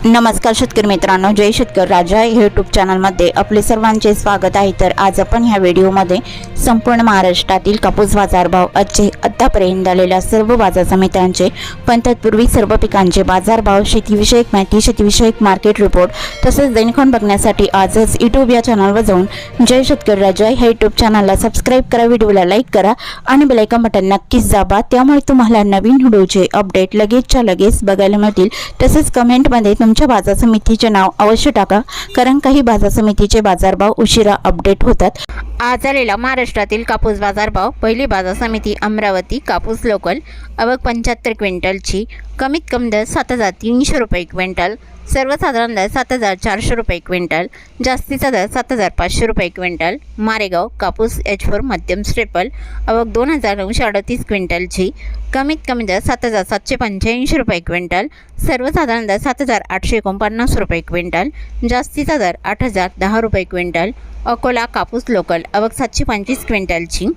नमस्कार शेतकरी मित्रांनो, जय शेतकरी राजा यूट्यूब चॅनलमध्ये आपले सर्वांचे स्वागत आहे। तर आज आपण ह्या व्हिडिओमध्ये संपूर्ण महाराष्ट्रातील कापूस बाजारभाव आतापर्यंत झालेल्या सर्व बाजार समित्यांचे पण तत्पूर्वी सर्व पिकांचे बाजारभाव, शेतीविषयक माहिती, शेतीविषयक मार्केट रिपोर्ट तसेच दैनिक बघण्यासाठी आजच यूट्यूब या चॅनलवर जाऊन जय शेतकरी राजा ह्या यूट्यूब चॅनलला सबस्क्राईब करा, व्हिडिओला लाईक करा आणि बेल आयकॉन बटन नक्कीच दाबा, त्यामुळे तुम्हाला नवीन व्हिडिओचे अपडेट लगेचच्या लगेच बघायला मिळतील। तसेच कमेंटमध्ये तुमच्या बाजार समितीचे नाव अवश्य टाका, कारण काही बाजार समितीचे बाजारभाव उशिरा अपडेट होतात। आज आलेला महाराष्ट्रातील कापूस बाजारभाव, पहिली बाजार समिती अमरावती कापूस लोकल, आवक 75 क्विंटलची, कमीत कमी दर 7300 रुपये क्विंटल, सर्वसाधारण दर 7400 रुपये क्विंटल, जास्तीचा दर 7500 रुपये क्विंटल। मारेगाव कापूस H4 मध्यम स्टेपल, आवक 2938 क्विंटलची, कमीत कमी दर 7785 रुपये क्विंटल, सर्वसाधारण दर 7849 रुपये क्विंटल, जास्तीचा दर 8010 रुपये क्विंटल। अकोला कापूस लोकल, आवक 725 क्विंटलची,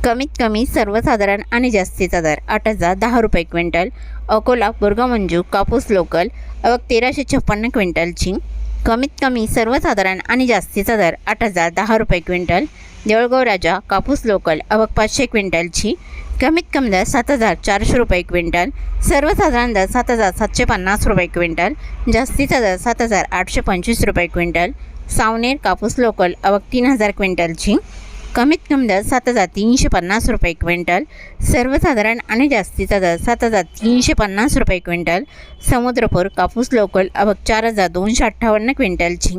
कमीत कमी सर्वसाधारण आणि जास्तीचा दर 8010 रुपये क्विंटल। अकोला बुरगामंजू कापूस लोकल, आवक 1356 क्विंटलची, कमीत कमी सर्वसाधारण आणि जास्तीचा दर 8010 रुपये क्विंटल। देऊळगाव राजा कापूस लोकल, आवक 500 क्विंटलची, कमीत कमी दर 7400 रुपये क्विंटल, सर्वसाधारण दर 7750 रुपये क्विंटल, जास्तीचा दर 7825 रुपये क्विंटल। सावनेर कापूस लोकल, आवक 3000 क्विंटलची, कमीत कमी दर 7350 रुपये क्विंटल, सर्वसाधारण आणि जास्तीचा दर 7350 रुपये क्विंटल। समुद्रपूर कापूस लोकल, आवक 4258 क्विंटलची,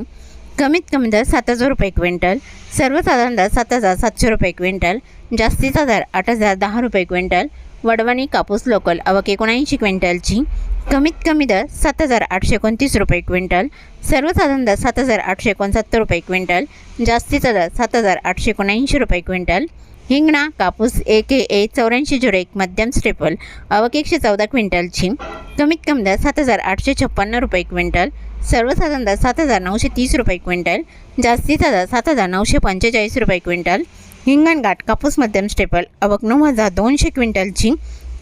कमीत कमी दर 7000 रुपये क्विंटल, सर्वसाधारण दर 7700 रुपये क्विंटल, जास्तीचा दर 8010 रुपये क्विंटल। वडवणी कापूस लोकल, आवक 79 क्विंटलची, कमीत कमी दर 7829 रुपये क्विंटल, सर्वसाधारण दर 7869 रुपये क्विंटल, जास्तीचा दर 7879 रुपये क्विंटल। हिंगणा कापूस AKA 8401 मध्यम स्टेपल, आवक 114 क्विंटलची, कमीत कमी दर 7856 रुपये क्विंटल, सर्वसाधारण दर 7930 रुपये क्विंटल, जास्तीचा दर 7945 रुपये क्विंटल। हिंगणघाट कापूस मध्यम स्टेपल, आवक 9200 क्विंटलची,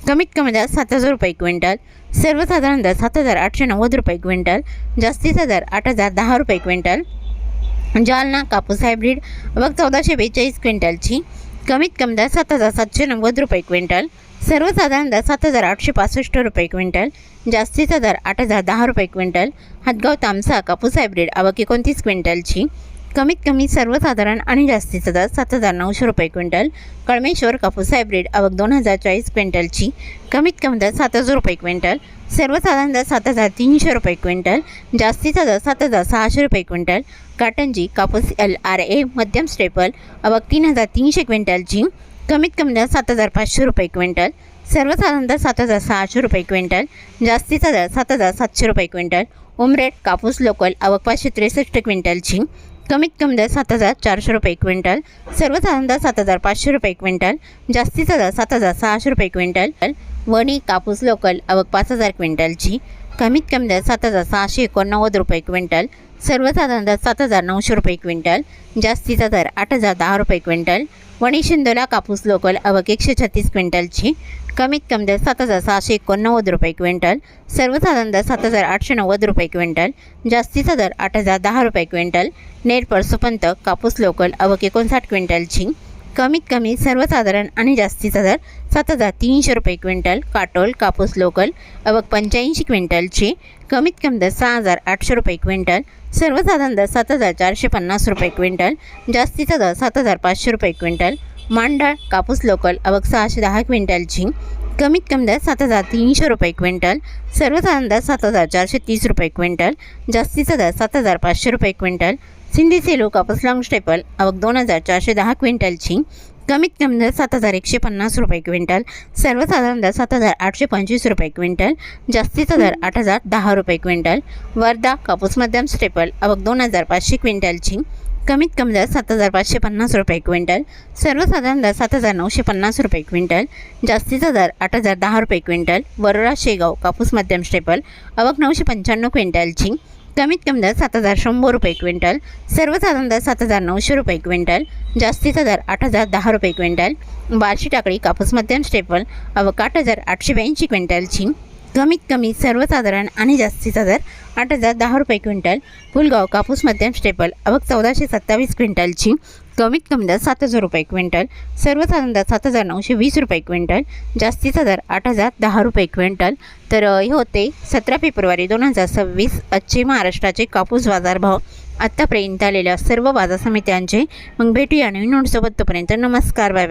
कमीत कमी दर 7000 रुपये क्विंटल, सर्वसाधारण दर 7890 रुपये क्विंटल, जास्तीचा दर 8010 रुपये क्विंटल। जालना कापूस हायब्रिड, आवक 1442 क्विंटलची, कमीत कमी दर 7790 रुपये क्विंटल, सर्वसाधारण दर 7865 रुपये क्विंटल, जास्तीचा दर 8010 रुपये क्विंटल। हदगाव तामसा कापूस हायब्रिड, आवक 29 क्विंटलची, कमीत कमी सर्वसाधारण आणि जास्तीचा दर 7900 रुपये क्विंटल। कळमेश्वर कापूस हायब्रिड, आवक 2040 क्विंटलची, कमीत कमी दर 7000 रुपये क्विंटल, सर्वसाधारण दर 7300 रुपये क्विंटल, जास्तीचा दर 7600 रुपये क्विंटल। काटंजी कापूस LRA मध्यम स्टेपल, आवक 3300 क्विंटलची, कमीत कमी दर 7500 रुपये क्विंटल, सर्वसाधारण दर 7600 रुपये क्विंटल, जास्तीचा दर 7700 रुपये क्विंटल। उमरेड कापूस लोकल, आवक 563 क्विंटलची, कमीत कमी दर 7400 रुपये क्विंटल, सर्वसाधारण दर 7500 रुपये क्विंटल, जास्तीचा दर 7600 रुपये क्विंटल। वणी कापूस लोकल, आवक 5000 क्विंटलची, कमीत कमी दर 7689 रुपये क्विंटल, सर्वसाधारण दर 7900 रुपये क्विंटल, जास्तीचा दर 8010 रुपये क्विंटल। वणी शिंदोला कापूस लोकल, आवक 136 क्विंटलची, कमीत कमी दर 7689 रुपये क्विंटल, सर्वसाधारण दर 7890 रुपये क्विंटल, जास्तीचा दर 8010 रुपये क्विंटल। नेरपर सुपंत कापूस लोकल, आवक 59 क्विंटलची, कमीत कमी सर्वसाधारण आणि जास्तीचा दर 7300 रुपये क्विंटल। काटोल कापूस लोकल, आवक 85 क्विंटलची, कमीत कमी दर 6800 रुपये क्विंटल, सर्वसाधारण दर 7450 रुपये क्विंटल, जास्तीचा दर 7500 रुपये क्विंटल। मांडळ कापूस लोकल, आवक 610 क्विंटलची, कमीत कमी दर 7300 रुपये क्विंटल, सर्वसाधारण दर 7430 रुपये क्विंटल, जास्तीचा दर 7500 रुपये क्विंटल। सिंधी सेलू कापूस लॉंग स्टेपल, आवक 2410 क्विंटलची, कमीत कमी दर 7150 रुपये क्विंटल, सर्वसाधारण दर 7825 रुपये क्विंटल, जास्तीचा दर 8010 रुपये क्विंटल। वर्धा कापूस मध्यम स्टेपल, आवक 2500 क्विंटलची, कमीत कमी दर 7550 रुपये क्विंटल, सर्वसाधारण दर 7950 रुपये क्विंटल, जास्तीचा दर 8010 रुपये क्विंटल। वरोरा शेगाव कापूस मध्यम स्टेपल, आवक 995 क्विंटलची, कमीत कमी दर 7100 रुपये क्विंटल, सर्वसाधारण दर 7900 रुपये क्विंटल, जास्तीचा दर 8010 रुपये क्विंटल। बार्शी टाकळी कापूस मध्यम स्टेपल, आवक 8882 क्विंटलची, कमीत कमी सर्वसाधारण आणि जास्तीचा दर 8,010 रुपये क्विंटल. फुलगाव कापूस मध्यम स्टेपल आवक 1427 क्विंटलची. कमीत कमी दर 7,000 रुपये क्विंटल. सर्वसाधारण दर 7,920 रुपये क्विंटल. जास्तीचा दर 8,010 रुपये क्विंटल. तर हे होते 17 फेब्रुवारी 2026 आजचे महाराष्ट्राचे कापूस बाजारभाव. आत्तापर्यंत आलेल्या सर्व बाजार समित्यांचे. मग भेटूया नवीन नोटसोबत. तोपर्यंत नमस्कार, बाय.